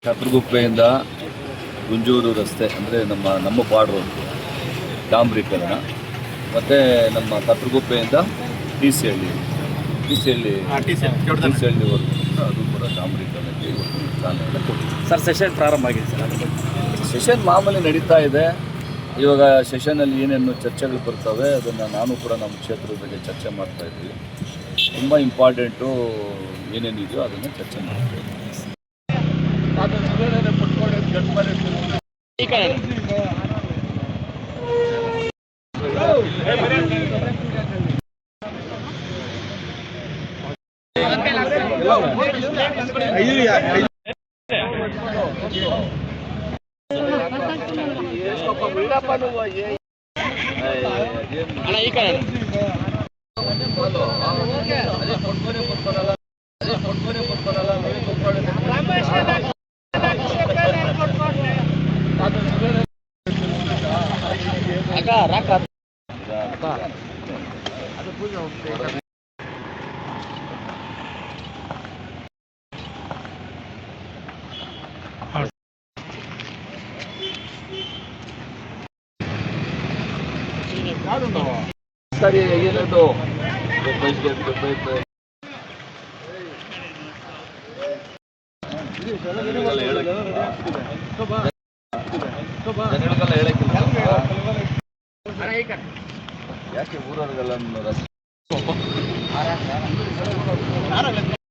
ಶತ್ರುಗುಪ್ಪೆಯಿಂದ ಗುಂಜೂರು ರಸ್ತೆ ಅಂದರೆ ನಮ್ಮ ಪಾಡ್ ರೋಡ್ ಡಾಂಬರೀಕರಣ ಮತ್ತು ನಮ್ಮ ಶತ್ರುಗುಪ್ಪೆಯಿಂದ ಟಿ ಸಿ ಹಳ್ಳಿವರೆಗೂ ಅದು ಕೂಡ ಡಾಂಬರೀಕರಣಕ್ಕೆ ಇವತ್ತು ಚಾಲನೆ ಕೊಟ್ಟಿದ್ದೀವಿ. ಸರ್ ಸೆಷನ್ ಪ್ರಾರಂಭ ಆಗಿದೆ ಸರ್. ಸೆಷನ್ ಮಾಮೂಲಿ ನಡೀತಾ ಇದೆ. ಇವಾಗ ಸೆಷನಲ್ಲಿ ಏನೇನು ಚರ್ಚೆಗಳು ಬರ್ತವೆ ಅದನ್ನು ನಾನು ಕೂಡ ನಮ್ಮ ಕ್ಷೇತ್ರದ ಬಗ್ಗೆ ಚರ್ಚೆ ಮಾಡ್ತಾ ಇದ್ದೀವಿ. ತುಂಬ ಇಂಪಾರ್ಟೆಂಟು ಏನೇನಿದೆಯೋ ಅದನ್ನು ಚರ್ಚೆ ಮಾಡ್ತೀವಿ. ಸರಿ ಏನದು ಯಾಕೆ ಊರವರಿಗೆಲ್ಲ